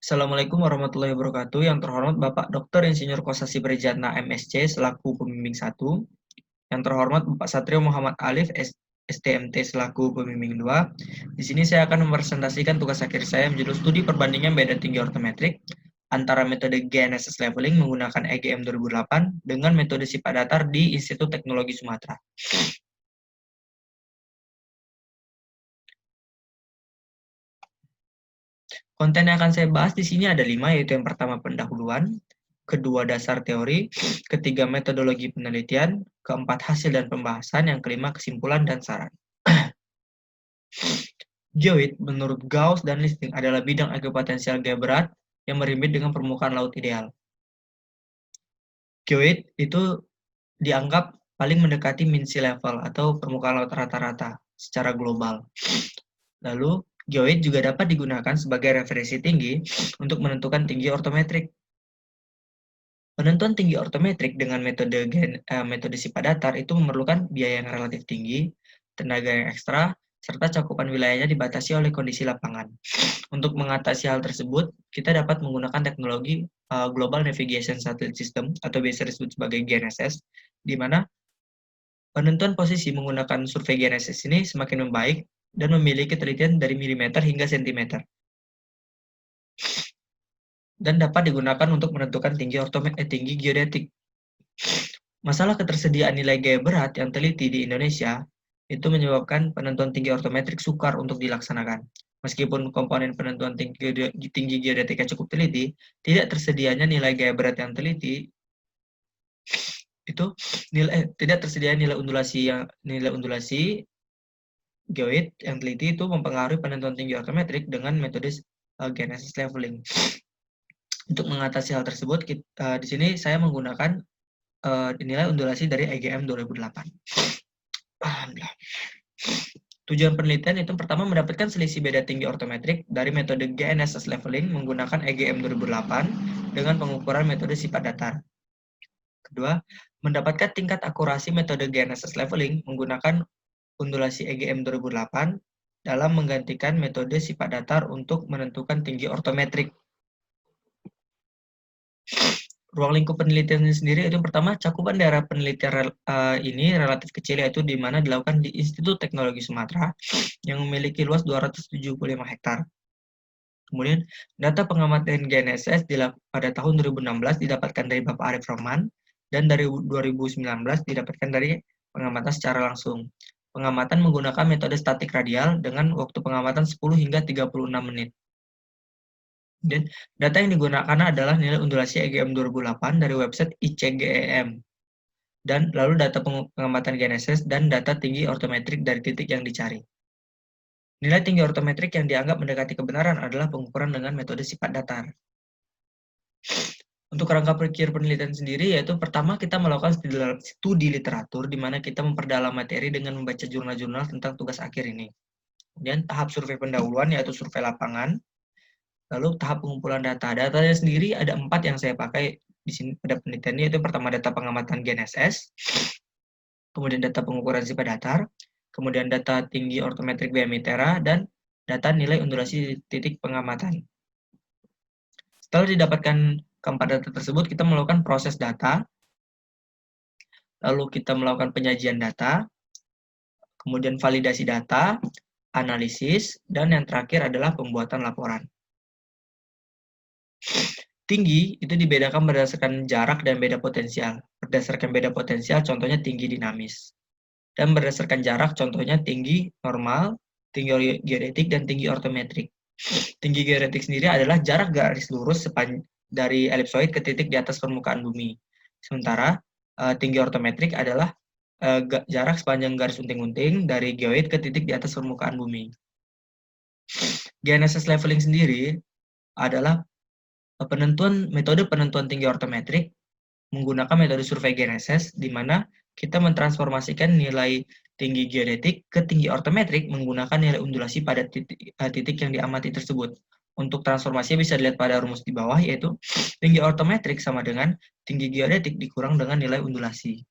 Assalamualaikum warahmatullahi wabarakatuh. Yang terhormat Bapak Dr. Insinyur Kosasi Brijatna MSc selaku pembimbing 1. Yang terhormat Bapak Satrio Muhammad Alif STMT selaku pembimbing 2. Di sini saya akan mempresentasikan tugas akhir saya menjudul studi perbandingan beda tinggi ortometrik antara metode GNSS Leveling menggunakan EGM 2008 dengan metode sifat datar di Institut Teknologi Sumatera. Konten yang akan saya bahas di sini ada 5, yaitu yang pertama pendahuluan, kedua dasar teori, ketiga metodologi penelitian, keempat hasil dan pembahasan, yang kelima kesimpulan dan saran. Geoid menurut Gauss dan Listing adalah bidang ekuipotensial gaya berat yang merimbit dengan permukaan laut ideal. Geoid itu dianggap paling mendekati mean sea level atau permukaan laut rata-rata secara global. Lalu, geoid juga dapat digunakan sebagai referensi tinggi untuk menentukan tinggi ortometrik. Penentuan tinggi ortometrik dengan metode sifat datar itu memerlukan biaya yang relatif tinggi, tenaga yang ekstra, serta cakupan wilayahnya dibatasi oleh kondisi lapangan. Untuk mengatasi hal tersebut, kita dapat menggunakan teknologi Global Navigation Satellite System atau biasa disebut sebagai GNSS, di mana penentuan posisi menggunakan survei GNSS ini semakin membaik dan memiliki telitian dari milimeter hingga sentimeter, dan dapat digunakan untuk menentukan tinggi geodetik. Masalah ketersediaan nilai gaya berat yang teliti di Indonesia itu menyebabkan penentuan tinggi ortometrik sukar untuk dilaksanakan. Meskipun komponen penentuan tinggi geodetiknya cukup teliti, tidak tersedianya nilai gaya berat yang teliti itu tidak tersedia nilai undulasi geoid yang teliti itu mempengaruhi penentuan tinggi ortometrik dengan metode GNSS leveling. Untuk mengatasi hal tersebut, di sini saya menggunakan nilai undulasi dari EGM 2008. Alhamdulillah. Tujuan penelitian itu pertama mendapatkan selisih beda tinggi ortometrik dari metode GNSS leveling menggunakan EGM 2008 dengan pengukuran metode sifat datar. Kedua, mendapatkan tingkat akurasi metode GNSS leveling menggunakan undulasi EGM 2008 dalam menggantikan metode sifat datar untuk menentukan tinggi ortometrik. Ruang lingkup penelitian sendiri itu pertama cakupan daerah penelitian ini relatif kecil, yaitu di mana dilakukan di Institut Teknologi Sumatera yang memiliki luas 275 hektar. Kemudian data pengamatan GNSS pada tahun 2016 didapatkan dari Bapak Arif Rahman dan dari 2019 didapatkan dari pengamatan secara langsung. Pengamatan menggunakan metode statik radial dengan waktu pengamatan 10 hingga 36 menit. Dan data yang digunakan adalah nilai undulasi EGM 2008 dari website ICGEM. Dan lalu data pengamatan GNSS dan data tinggi ortometrik dari titik yang dicari. Nilai tinggi ortometrik yang dianggap mendekati kebenaran adalah pengukuran dengan metode sifat datar. Untuk rangka pikir penelitian sendiri, yaitu pertama kita melakukan studi literatur, di mana kita memperdalam materi dengan membaca jurnal-jurnal tentang tugas akhir ini. Kemudian tahap survei pendahuluan, yaitu survei lapangan. Lalu tahap pengumpulan data. Datanya sendiri ada 4 yang saya pakai di sini pada penelitian ini, yaitu pertama data pengamatan GNSS, kemudian data pengukuran sifat datar, kemudian data tinggi ortometrik BMI-Tera, dan data nilai undulasi titik pengamatan. Setelah didapatkan keempat data tersebut, kita melakukan proses data, lalu kita melakukan penyajian data, kemudian validasi data, analisis, dan yang terakhir adalah pembuatan laporan. Tinggi itu dibedakan berdasarkan jarak dan beda potensial. Berdasarkan beda potensial, contohnya tinggi dinamis. Dan berdasarkan jarak, contohnya tinggi normal, tinggi geodetik, dan tinggi ortometrik. Tinggi geodetik sendiri adalah jarak garis lurus dari elipsoid ke titik di atas permukaan bumi. Sementara tinggi ortometrik adalah jarak sepanjang garis unting-unting dari geoid ke titik di atas permukaan bumi. GNSS leveling sendiri adalah metode penentuan tinggi ortometrik menggunakan metode survei GNSS, di mana kita mentransformasikan nilai tinggi geodetik ke tinggi ortometrik menggunakan nilai undulasi pada titik yang diamati tersebut. Untuk transformasinya bisa dilihat pada rumus di bawah, yaitu tinggi ortometrik sama dengan tinggi geodetik dikurang dengan nilai undulasi.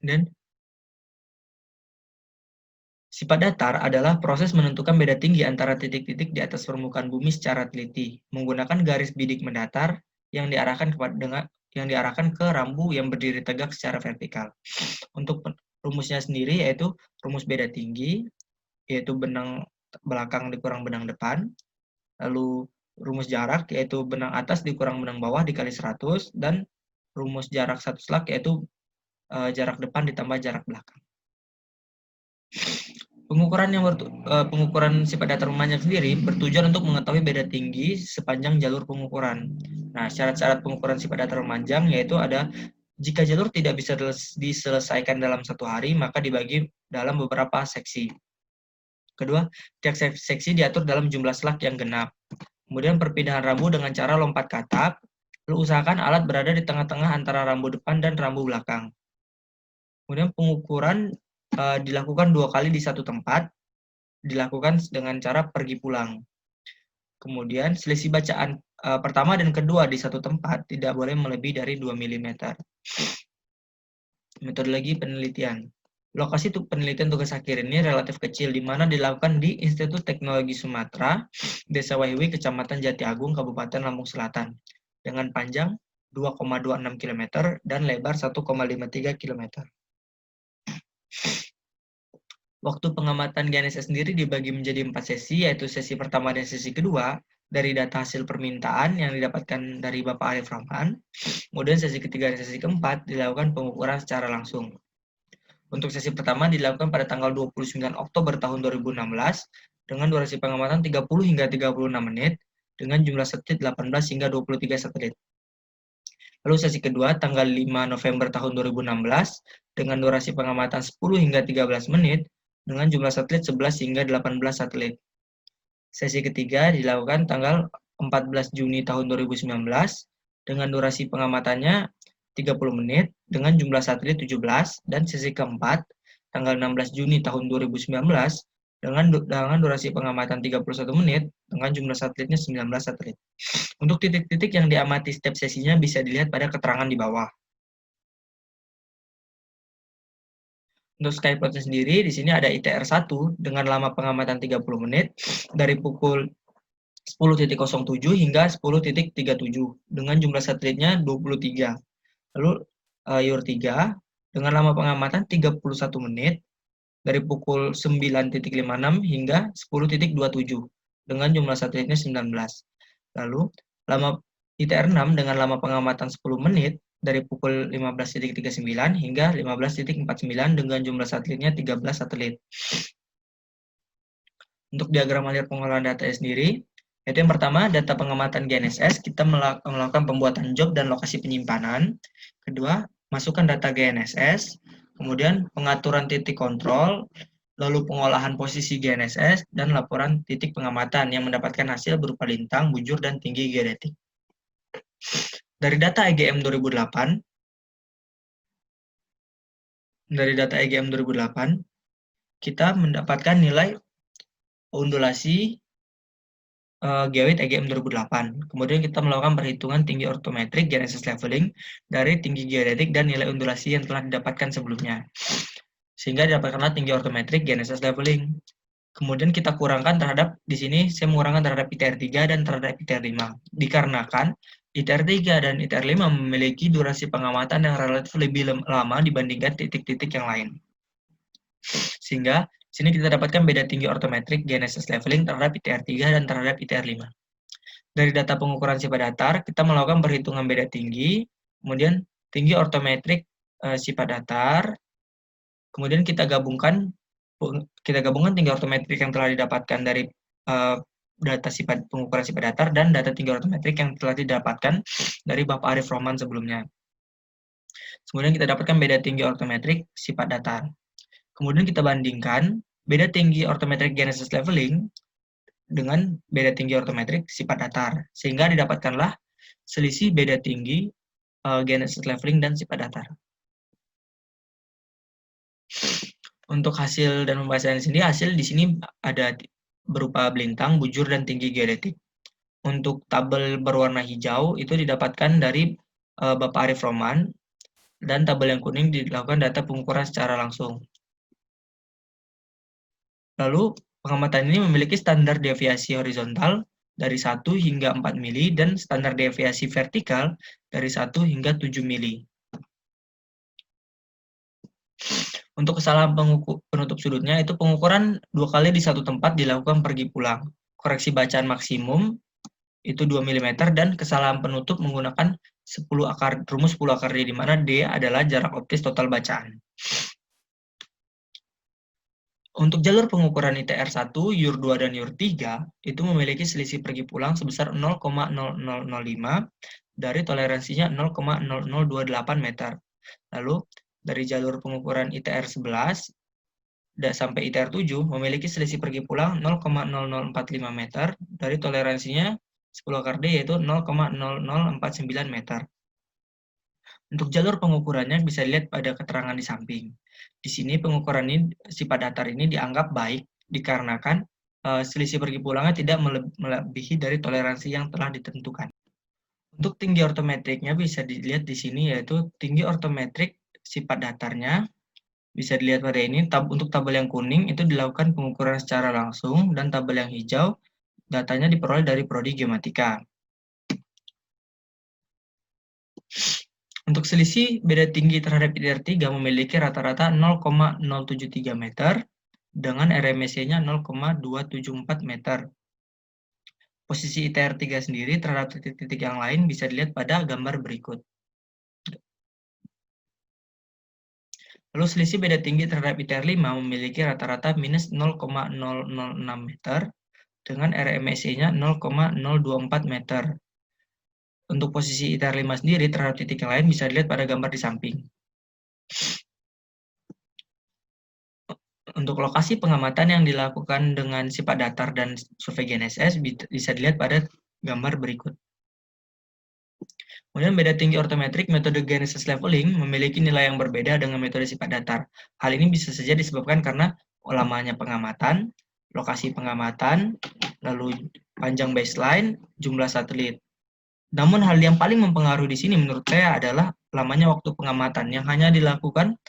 Dan Sifat datar adalah proses menentukan beda tinggi antara titik-titik di atas permukaan bumi secara teliti, menggunakan garis bidik mendatar yang diarahkan ke rambu yang berdiri tegak secara vertikal. Untuk rumusnya sendiri yaitu rumus beda tinggi, yaitu benang belakang dikurang benang depan, lalu rumus jarak yaitu benang atas dikurang benang bawah dikali 100, dan rumus jarak satu slug yaitu jarak depan ditambah jarak belakang. Pengukuran sifat datar memanjang sendiri bertujuan untuk mengetahui beda tinggi sepanjang jalur pengukuran. Nah, syarat-syarat pengukuran sifat datar memanjang yaitu ada: jika jalur tidak bisa diselesaikan dalam satu hari, maka dibagi dalam beberapa seksi. Kedua, tiap seksi diatur dalam jumlah slug yang genap. Kemudian perpindahan rambu dengan cara lompat katak, lalu usahakan alat berada di tengah-tengah antara rambu depan dan rambu belakang. Kemudian pengukuran dilakukan 2 kali di satu tempat, dilakukan dengan cara pergi pulang. Kemudian selisih bacaan pertama dan kedua di satu tempat tidak boleh melebihi dari 2 mm. Metodologi penelitian. Lokasi penelitian tugas akhir ini relatif kecil, di mana dilakukan di Institut Teknologi Sumatera, Desa Wahiwi, Kecamatan Jati Agung, Kabupaten Lampung Selatan, dengan panjang 2,26 km dan lebar 1,53 km. Waktu pengamatan GNSS sendiri dibagi menjadi 4 sesi, yaitu sesi pertama dan sesi kedua, dari data hasil permintaan yang didapatkan dari Bapak Arif Rahman. Kemudian sesi ketiga dan sesi keempat dilakukan pengukuran secara langsung. Untuk sesi pertama dilakukan pada tanggal 29 Oktober tahun 2016 dengan durasi pengamatan 30 hingga 36 menit dengan jumlah satelit 18 hingga 23 satelit. Lalu sesi kedua tanggal 5 November tahun 2016 dengan durasi pengamatan 10 hingga 13 menit dengan jumlah satelit 11 hingga 18 satelit. Sesi ketiga dilakukan tanggal 14 Juni tahun 2019 dengan durasi pengamatannya 30 menit dengan jumlah satelit 17, dan sesi keempat tanggal 16 Juni tahun 2019 dengan durasi pengamatan 31 menit dengan jumlah satelitnya 19 satelit. Untuk titik-titik yang diamati setiap sesinya bisa dilihat pada keterangan di bawah. Untuk Skyplot sendiri, di sini ada ITR1 dengan lama pengamatan 30 menit dari pukul 10.07 hingga 10.37 dengan jumlah satelitnya 23. Lalu YUR-3 dengan lama pengamatan 31 menit dari pukul 9.56 hingga 10.27 dengan jumlah satelitnya 19. Lalu lama ITR-6 dengan lama pengamatan 10 menit dari pukul 15.39 hingga 15.49 dengan jumlah satelitnya 13 satelit. Untuk diagram aliran pengolahan data sendiri, yaitu yang pertama, data pengamatan GNSS, kita melakukan pembuatan job dan lokasi penyimpanan. Kedua, masukkan data GNSS, kemudian pengaturan titik kontrol, lalu pengolahan posisi GNSS, dan laporan titik pengamatan yang mendapatkan hasil berupa lintang, bujur, dan tinggi geodetik. Dari data EGM 2008, kita mendapatkan nilai ondulasi geoid EGM 2008. Kemudian kita melakukan perhitungan tinggi ortometrik GNSS leveling dari tinggi geodetik dan nilai ondulasi yang telah didapatkan sebelumnya. Sehingga didapatkanlah tinggi ortometrik GNSS leveling. Kemudian kita kurangkan terhadap, di sini saya mengurangkan terhadap ITR3 dan terhadap ITR5. Dikarenakan ITR3 dan ITR5 memiliki durasi pengamatan yang relatif lebih lama dibandingkan titik-titik yang lain. Sehingga sini kita dapatkan beda tinggi ortometrik GNSS leveling terhadap ITR3 dan terhadap ITR5. Dari data pengukuran sifat datar, kita melakukan perhitungan beda tinggi, kemudian tinggi ortometrik sifat datar, kemudian kita gabungkan tinggi ortometrik yang telah didapatkan dari data pengukuran sifat datar dan data tinggi ortometrik yang telah didapatkan dari Bapak Arif Rahman sebelumnya. Kemudian kita dapatkan beda tinggi ortometrik sifat datar. Kemudian kita bandingkan beda tinggi ortometrik GNSS leveling dengan beda tinggi ortometrik sifat datar, sehingga didapatkanlah selisih beda tinggi GNSS leveling dan sifat datar. Untuk hasil dan pembahasan sendiri, hasil di sini ada berupa bintang, bujur, dan tinggi geodetik. Untuk tabel berwarna hijau itu didapatkan dari Bapak Arif Rahman, dan tabel yang kuning dilakukan data pengukuran secara langsung. Lalu, pengamatan ini memiliki standar deviasi horizontal dari 1 hingga 4 mili dan standar deviasi vertikal dari 1 hingga 7 mili. Untuk kesalahan penutup sudutnya, itu pengukuran 2 kali di satu tempat dilakukan pergi pulang. Koreksi bacaan maksimum itu 2 mm dan kesalahan penutup menggunakan rumus 10 akar D, di mana D adalah jarak optis total bacaan. Untuk jalur pengukuran ITR 1, YUR 2, dan YUR 3 itu memiliki selisih pergi pulang sebesar 0,0005 dari toleransinya 0,0028 meter. Lalu, dari jalur pengukuran ITR 11 sampai ITR 7 memiliki selisih pergi pulang 0,0045 meter dari toleransinya 10 akar D, yaitu 0,0049 meter. Untuk jalur pengukurannya bisa dilihat pada keterangan di samping. Di sini pengukuran ini, sifat datar ini dianggap baik dikarenakan selisih pergi pulangnya tidak melebihi dari toleransi yang telah ditentukan. Untuk tinggi ortometriknya bisa dilihat di sini, yaitu tinggi ortometrik sifat datarnya bisa dilihat pada ini. Untuk tabel yang kuning itu dilakukan pengukuran secara langsung, dan tabel yang hijau datanya diperoleh dari prodi Geomatika. Untuk selisih beda tinggi terhadap ITR 3 memiliki rata-rata 0,073 meter dengan RMSE-nya 0,274 meter. Posisi ITR 3 sendiri terhadap titik-titik yang lain bisa dilihat pada gambar berikut. Lalu selisih beda tinggi terhadap ITR 5 memiliki rata-rata minus 0,006 meter dengan RMSE-nya 0,024 meter. Untuk posisi ITR 5 sendiri terhadap titik yang lain bisa dilihat pada gambar di samping. Untuk lokasi pengamatan yang dilakukan dengan sifat datar dan survei GNSS bisa dilihat pada gambar berikut. Kemudian beda tinggi ortometrik metode GNSS leveling memiliki nilai yang berbeda dengan metode sifat datar. Hal ini bisa saja disebabkan karena lamanya pengamatan, lokasi pengamatan, lalu panjang baseline, jumlah satelit. Namun hal yang paling mempengaruhi di sini menurut saya adalah lamanya waktu pengamatan yang hanya dilakukan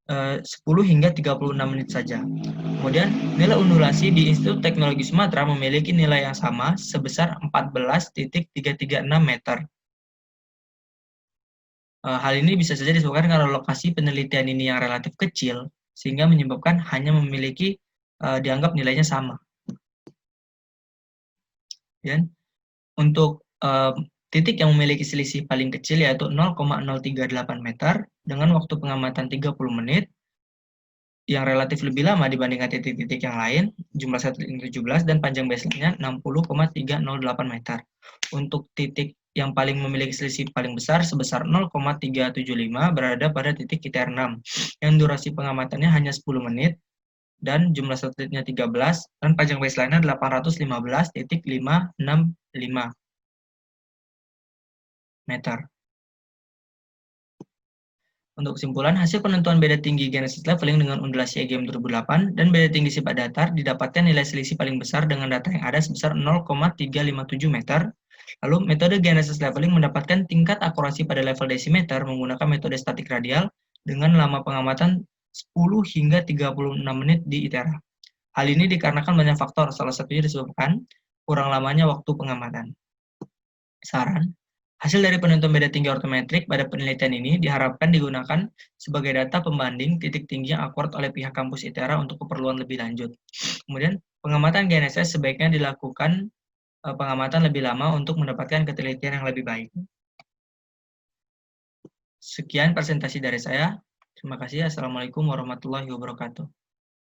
10 hingga 36 menit saja. Kemudian nilai undulasi di Institut Teknologi Sumatera memiliki nilai yang sama sebesar 14,336 meter. Hal ini bisa saja disebabkan karena lokasi penelitian ini yang relatif kecil, sehingga menyebabkan hanya memiliki dianggap nilainya sama. Dan untuk titik yang memiliki selisih paling kecil yaitu 0,038 meter dengan waktu pengamatan 30 menit yang relatif lebih lama dibandingkan titik-titik yang lain, jumlah satelit 17 dan panjang baseline-nya 60,308 meter. Untuk titik yang paling memiliki selisih paling besar sebesar 0,375 berada pada titik ITR 6 yang durasi pengamatannya hanya 10 menit dan jumlah satelitnya 13 dan panjang baseline-nya 815,565 meter. Untuk kesimpulan, hasil penentuan beda tinggi GNSS leveling dengan undulasi EGM 2008 dan beda tinggi sifat datar didapatkan nilai selisih paling besar dengan data yang ada sebesar 0,357 meter. Lalu metode GNSS leveling mendapatkan tingkat akurasi pada level desimeter menggunakan metode statik radial dengan lama pengamatan 10 hingga 36 menit di ITERA. Hal ini dikarenakan banyak faktor, salah satunya disebabkan kurang lamanya waktu pengamatan. Saran, hasil dari penentuan beda tinggi ortometrik pada penelitian ini diharapkan digunakan sebagai data pembanding titik tinggi yang akurat oleh pihak kampus ITERA untuk keperluan lebih lanjut. Kemudian, pengamatan GNSS sebaiknya dilakukan pengamatan lebih lama untuk mendapatkan ketelitian yang lebih baik. Sekian presentasi dari saya. Terima kasih. Assalamualaikum warahmatullahi wabarakatuh.